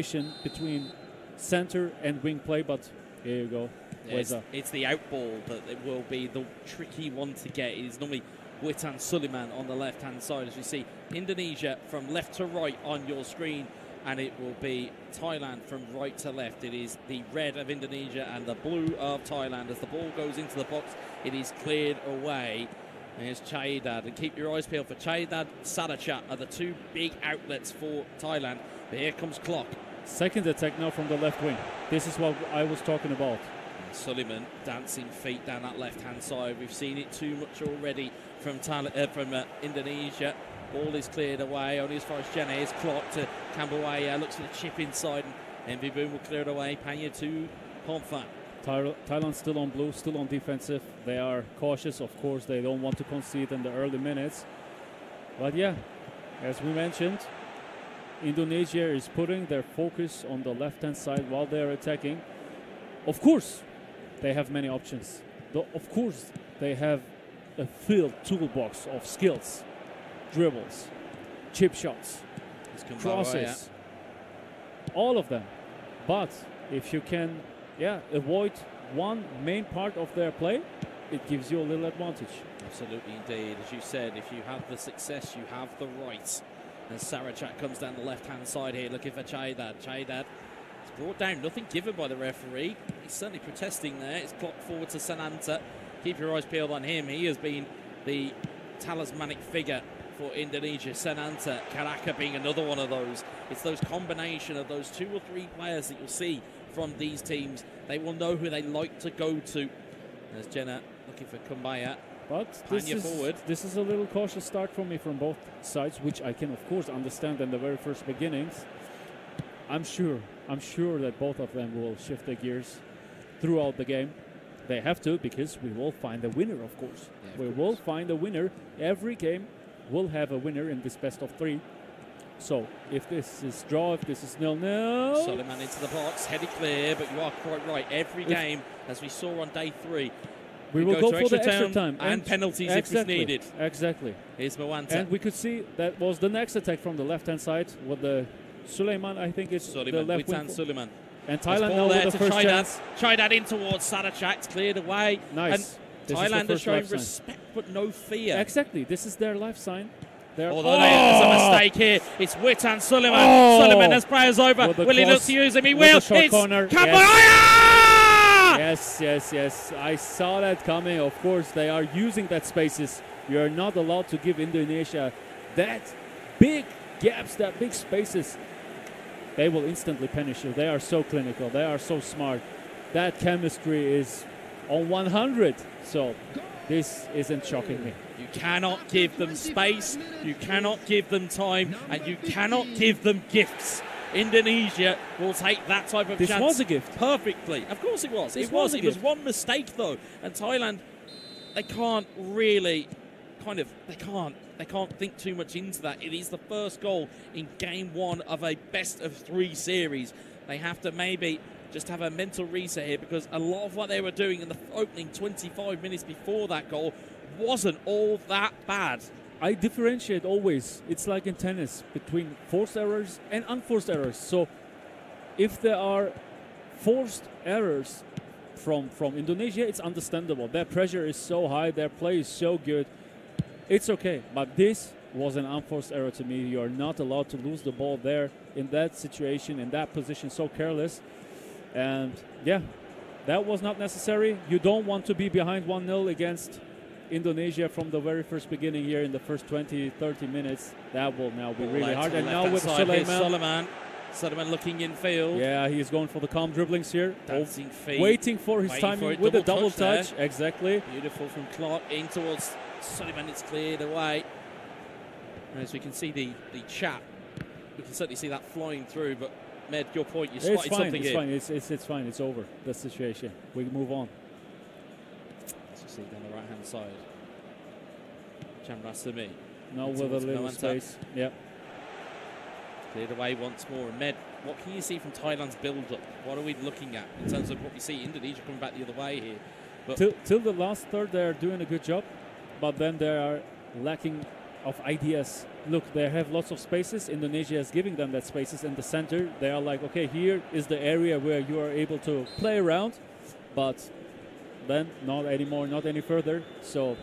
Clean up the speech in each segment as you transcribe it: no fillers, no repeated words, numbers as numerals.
combination between center and wing play, but here you go. It's the out ball that it will be the tricky one to get. It is normally Witan Suleiman on the left-hand side, as we see Indonesia from left to right on your screen, and it will be Thailand from right to left. It is the red of Indonesia and the blue of Thailand. As the ball goes into the box, it is cleared away. There's Chaidad, and keep your eyes peeled for Chaidad. Sadachat are the two big outlets for Thailand. But here comes Clock. Second attack now from the left wing. This is what I was talking about. Suleiman dancing feet down that left-hand side. We've seen it too much already from Indonesia. Ball is cleared away, only as far as Jenna is. Clock to Kambuaya, looks for the chip inside, and Envy Boom will clear it away. Panya to Pomfa. Thailand still on blue, still on defensive. They are cautious, of course. They don't want to concede in the early minutes. But yeah, as we mentioned, Indonesia is putting their focus on the left-hand side while they're attacking. Of course, they have many options. Of course, they have a filled toolbox of skills, dribbles, chip shots, crosses, all of them. But if you can avoid one main part of their play, it gives you a little advantage. Absolutely indeed. As you said, if you have the success, you have the right. As Sarachat comes down the left-hand side here, looking for Chaidad. Chaidad is brought down, nothing given by the referee. He's certainly protesting there. It's clocked forward to Sananta. Keep your eyes peeled on him. He has been the talismanic figure for Indonesia. Sananta, Karaka being another one of those. It's those combination of those 2 or 3 players that you'll see from these teams. They will know who they like to go to. There's Jenna looking for Kumbaya. But this is a little cautious start from me from both sides, which I can of course understand in the very first beginnings. I'm sure that both of them will shift their gears throughout the game. They have to, because we will find a winner, of course. We will find a winner. Every game will have a winner in this best of 3. So if this is draw, if this is 0-0. Suleiman into the box, headed clear, but you are quite right. Every game, as we saw on day 3, we will go for the extra time and penalties if it's needed. Exactly. Here's Mwanta. And we could see that was the next attack from the left-hand side with the Suleiman, I think it's the left wing. Suleiman. And Thailand now with the first chance. Chaidad in towards Sadachat, it's cleared away. Nice. And Thailand is showing respect but no fear. Exactly. This is their life sign. Although there's a mistake here. It's Witan Suleiman. Suleiman has players over. Will he look to use him? He will. It's Kambuaya! Yes. I saw that coming. Of course, they are using that spaces. You are not allowed to give Indonesia that big gaps, that big spaces. They will instantly punish you. They are so clinical. They are so smart. That chemistry is on 100. So this isn't shocking me. You cannot give them space, you cannot give them time, and you cannot give them gifts. Indonesia will take that type of chance. This was a gift. Perfectly. Of course it was. It was one mistake, though. And Thailand, they can't really they can't think too much into that. It is the first goal in game 1 of a best of 3 series. They have to maybe just have a mental reset here, because a lot of what they were doing in the opening 25 minutes before that goal wasn't all that bad. I differentiate always, it's like in tennis, between forced errors and unforced errors. So if there are forced errors from Indonesia, it's understandable. Their pressure is so high, their play is so good. It's okay. But this was an unforced error to me. You are not allowed to lose the ball there in that situation, in that position, so careless. And yeah, that was not necessary. You don't want to be behind 1-0 against Indonesia from the very first beginning here in the first 20-30 minutes. That will now be really hard. And now with Suleiman looking in field. Yeah, he's going for the calm dribblings here. Dancing feet. Waiting for his timing with the double touch. Exactly. Beautiful from Clark in towards Suleiman. It's cleared away. As we can see the chat, we can certainly see that flying through. But Med, your point, you spotted something here. It's fine. It's over, the situation. We move on. As you see down the right-hand side. Chamrasami. Now with a little space. Yep. Cleared away once more. And Med, what can you see from Thailand's build-up? What are we looking at in terms of what we see? Indonesia coming back the other way here. But till the last third, they are doing a good job. But then they are lacking ideas. Look, they have lots of spaces. Indonesia is giving them that spaces in the center. They are like, okay, here is the area where you are able to play around, but then not anymore, not any further. So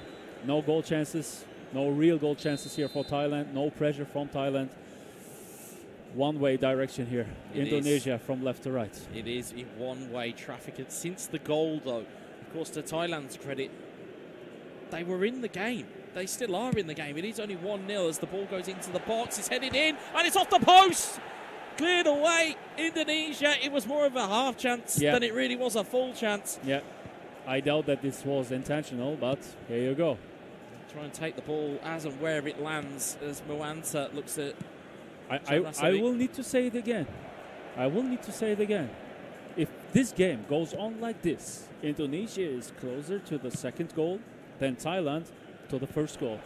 no goal chances, no real goal chances here for Thailand. No pressure from Thailand. One-way direction here. Indonesia from left to right. It is in one-way traffic. And since the goal, though, of course, to Thailand's credit, they were in the game. They still are in the game. It is only 1-0 as the ball goes into the box. It's headed in, and it's off the post. Cleared away. Indonesia. It was more of a half chance than it really was a full chance. Yeah, I doubt that this was intentional, but here you go. Try and take the ball as and where it lands as Moanta looks at... I will need to say it again. I will need to say it again. If this game goes on like this, Indonesia is closer to the second goal than Thailand to the first goal.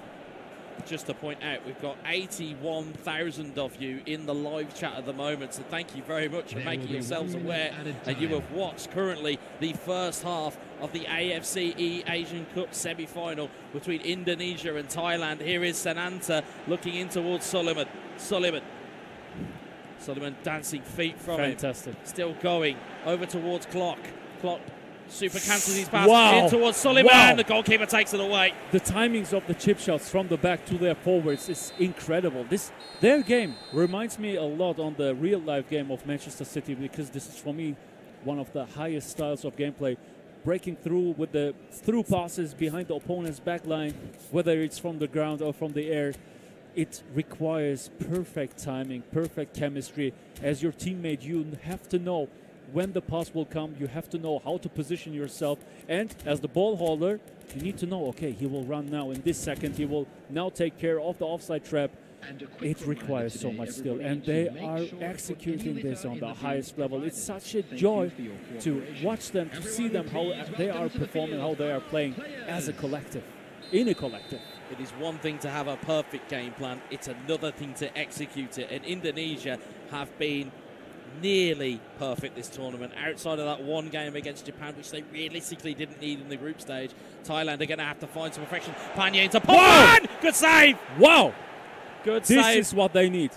Just to point out, we've got 81,000 of you in the live chat at the moment, so thank you very much for making yourselves aware. And you have watched currently the first half of the AFC eASIAN Cup semi-final between Indonesia and Thailand. Here is Sananta looking in towards Suleiman. Suleiman dancing feet from Fantastic. him. Still going over towards Clock. Clock super cancels his pass in towards Suleiman. The goalkeeper takes it away. The timings of the chip shots from the back to their forwards is incredible. Their game reminds me a lot on the real life game of Manchester City, because this is for me one of the highest styles of gameplay. Breaking through with the through passes behind the opponent's back line, whether it's from the ground or from the air. It requires perfect timing, perfect chemistry. As your teammate, you have to know when the pass will come. You have to know how to position yourself. And as the ball holder, you need to know, okay, he will run now in this second. He will now take care of the offside trap. It requires so much skill, and they are executing this on the highest level. It's such a joy to watch them, to see them, how they are performing, how they are playing as a collective, in a collective. It is one thing to have a perfect game plan. It's another thing to execute it. And Indonesia have been nearly perfect this tournament. Outside of that one game against Japan, which they realistically didn't need in the group stage, Thailand are going to have to find some perfection. Panya into Pong! Good save! Wow! Good save. This is what they need.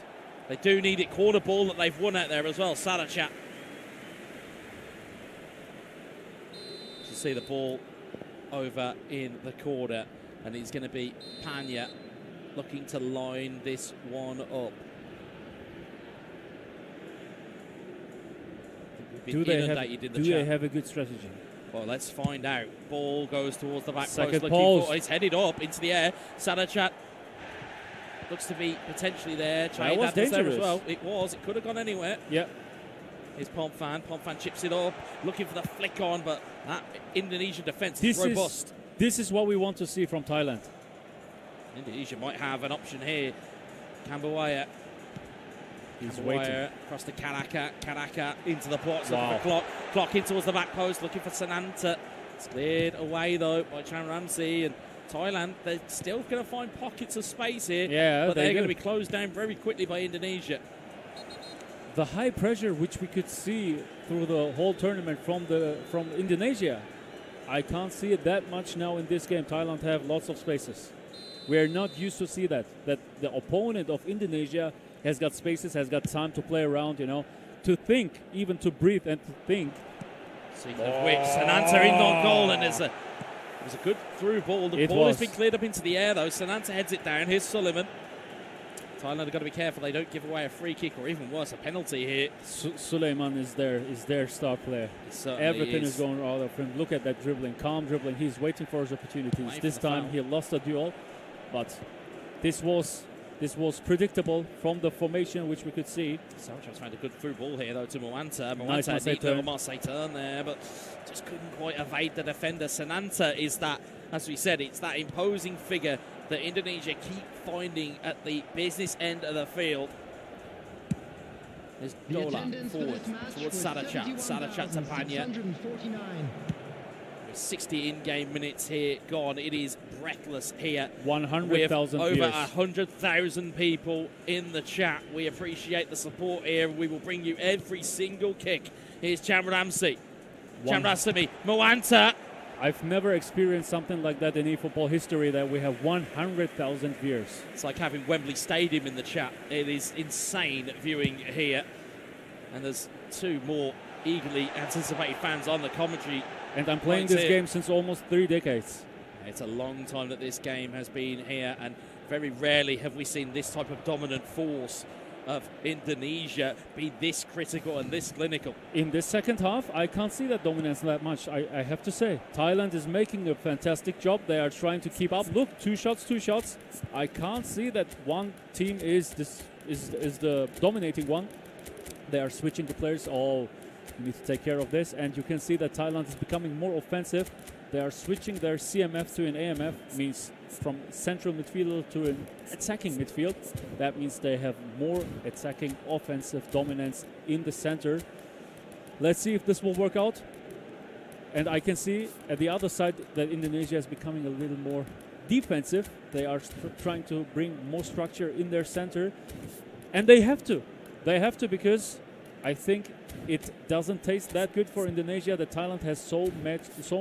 They do need it. Corner ball that they've won out there as well. Sarachat. You see the ball over in the corner. And it's going to be Panya looking to line this one up. Do they have a good strategy? Well, let's find out. Ball goes towards the back Second post. It's headed up into the air. Sarachat looks to be potentially there. That was dangerous. There as well. It was. It could have gone anywhere. Yeah. Here's Pomfan. Pomfan chips it up, looking for the flick on, but that Indonesian defence is robust. This is what we want to see from Thailand. Indonesia might have an option here. Kambawaya. He's waiting. Across to Karaka. Karaka into the box. Looking for Clock. Clock in towards the back post. Looking for Sananta. It's cleared away, though, by Chan Ramsey. And Thailand, they're still going to find pockets of space here. Yeah, but they're going to be closed down very quickly by Indonesia. The high pressure which we could see through the whole tournament from Indonesia, I can't see it that much now in this game. Thailand have lots of spaces. We're not used to see that the opponent of Indonesia has got spaces, has got time to play around, you know, to think, even to breathe and to think. Speaking of which, Sananta in on goal, and it was a good through ball. The ball has been cleared up into the air, though. Sananta heads it down. Here's Suleiman. Thailand have got to be careful they don't give away a free kick, or even worse, a penalty here. Suleiman is their star player. Everything is going out of him. Look at that dribbling, calm dribbling. He's waiting for his opportunities. This time he lost a duel, but this was predictable from the formation which we could see. Sarachat's found a good through ball here, though, to Moanta. Nice Marseille turn there, but just couldn't quite evade the defender. Sananta is that, as we said, it's that imposing figure that Indonesia keep finding at the business end of the field. There's Dola forward towards Sarachat. Sarachat to Panya. 60 in-game minutes here gone. It is breathless here. 100,000 over 100,000 people in the chat. We appreciate the support here. We will bring you every single kick. Here's Chan Ramsey. Chan Ramsey. Moanta. I've never experienced something like that in eFootball history, that we have 100,000 viewers. It's like having Wembley Stadium in the chat. It is insane viewing here. And there's two more eagerly anticipated fans on the commentary. And I'm playing this game since almost 3 decades. It's a long time that this game has been here, and very rarely have we seen this type of dominant force of Indonesia be this critical and this clinical. In this second half, I can't see that dominance that much, I have to say. Thailand is making a fantastic job. They are trying to keep up. Look, 2 shots, 2 shots. I can't see that one team is the dominating one. They are switching the players. Oh, you need to take care of this. And you can see that Thailand is becoming more offensive. They are switching their CMF to an AMF, means from central midfield to an attacking midfield. That means they have more attacking offensive dominance in the center. Let's see if this will work out. And I can see at the other side that Indonesia is becoming a little more defensive. They are trying to bring more structure in their center. And they have to. They have to, because I think it doesn't taste that good for Indonesia that Thailand has so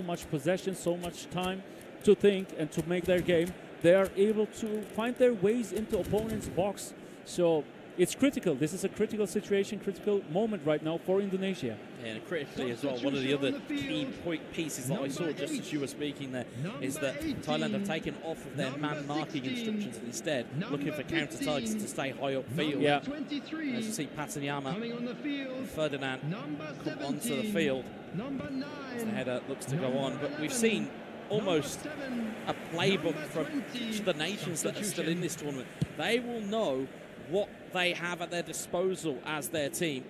much possession, so much time to think and to make their game. They are able to find their ways into opponent's box. So it's critical. This is a critical situation, critical moment right now for Indonesia. Yeah, and critically as well, one of the other key pieces that I saw just as you were speaking there is that Thailand have taken off of their man marking instructions and instead looking for counter targets to stay high upfield. Yeah. As you see Patanyama and Ferdinand come onto the field. As the header looks to go on. But we've seen almost a playbook from each of the nations that are still in this tournament. They will know what they have at their disposal as their team.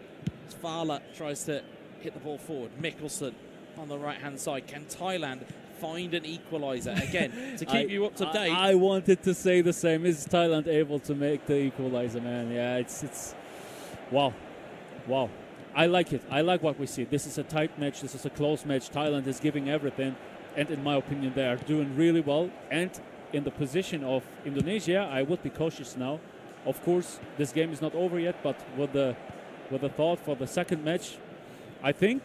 As Fala tries to hit the ball forward. Mikkelsen on the right-hand side. Can Thailand find an equaliser? Again, to keep you up to date. I wanted to say the same. Is Thailand able to make the equaliser, man? Yeah, it's wow. Wow. I like it. I like what we see. This is a tight match. This is a close match. Thailand is giving everything. And in my opinion, they are doing really well. And in the position of Indonesia, I would be cautious now. Of course, this game is not over yet, but with the thought for the second match, I think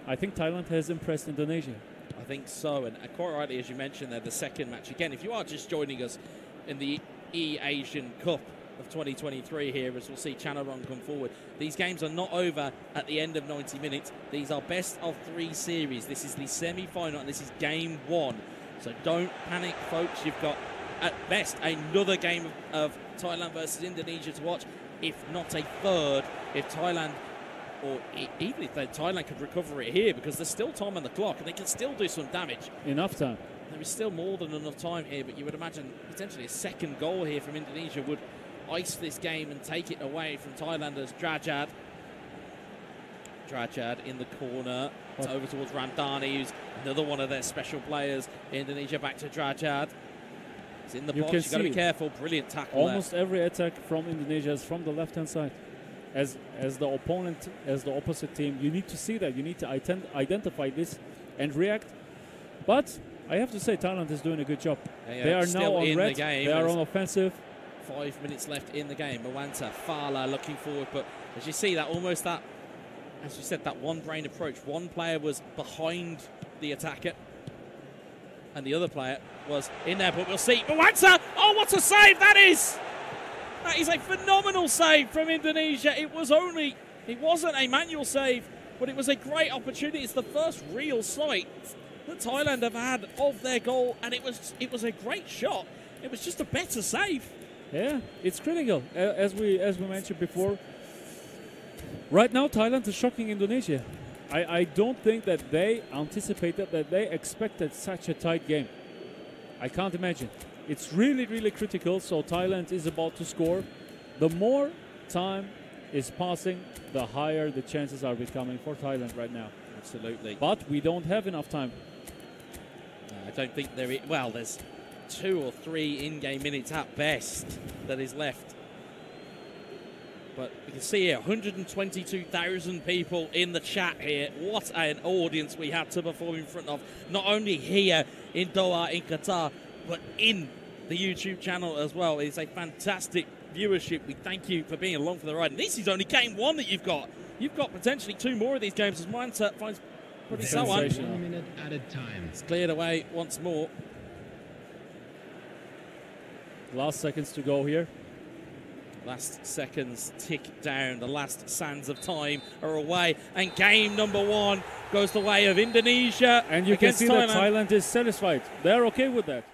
Thailand has impressed Indonesia. I think so, and quite rightly, as you mentioned there, the second match. Again, if you are just joining us in the eASIAN Cup of 2023 here, as we'll see Chanarong come forward, these games are not over at the end of 90 minutes. These are best of 3 series. This is the semi-final, and this is game 1. So don't panic, folks. You've got, at best, another game of Thailand versus Indonesia to watch, if not a third, if Thailand, or even if Thailand could recover it here, because there's still time on the clock and they can still do some damage. Enough time. There is still more than enough time here, but you would imagine potentially a second goal here from Indonesia would ice this game and take it away from Thailanders. Drajad in the corner. It's over towards Ramdhani, who's another one of their special players. Indonesia back to Drajad. It's in the box. You've got to be careful. Brilliant tackle. Almost every attack from Indonesia is from the left-hand side. As the opponent, as the opposite team, you need to see that. You need to identify this and react. But I have to say, Thailand is doing a good job. Yeah, they are now on red. The game. They are on offensive. 5 minutes left in the game. Mwanta, Fala looking forward, but as you see that almost that, as you said, that one-brain approach. One player was behind the attacker, and the other player was in there, but we'll see. Mwanta! Oh, what a save that is! That is a phenomenal save from Indonesia. It wasn't a manual save, but it was a great opportunity. It's the first real sight that Thailand have had of their goal, and it was a great shot. It was just a better save. Yeah, it's critical. As we mentioned before, right now Thailand is shocking Indonesia. I don't think that they anticipated, that they expected such a tight game. I can't imagine. It's really, really critical. So Thailand is about to score. The more time is passing, the higher the chances are becoming for Thailand right now. Absolutely. But we don't have enough time. I don't think there is. Well, there's 2 or 3 in-game minutes at best that is left. But you can see here, 122,000 people in the chat here. What an audience we had to perform in front of. Not only here in Doha, in Qatar, but in the YouTube channel as well. It's a fantastic viewership. We thank you for being along for the ride. And this is only game 1 that you've got. You've got potentially 2 more of these games as Mindset finds Pretty so on. 1 minute added time. It's cleared away once more. Last seconds to go here. Last seconds tick down. The last sands of time are away. And game number 1 goes the way of Indonesia. And you can see that Thailand. Thailand is satisfied. They're okay with that.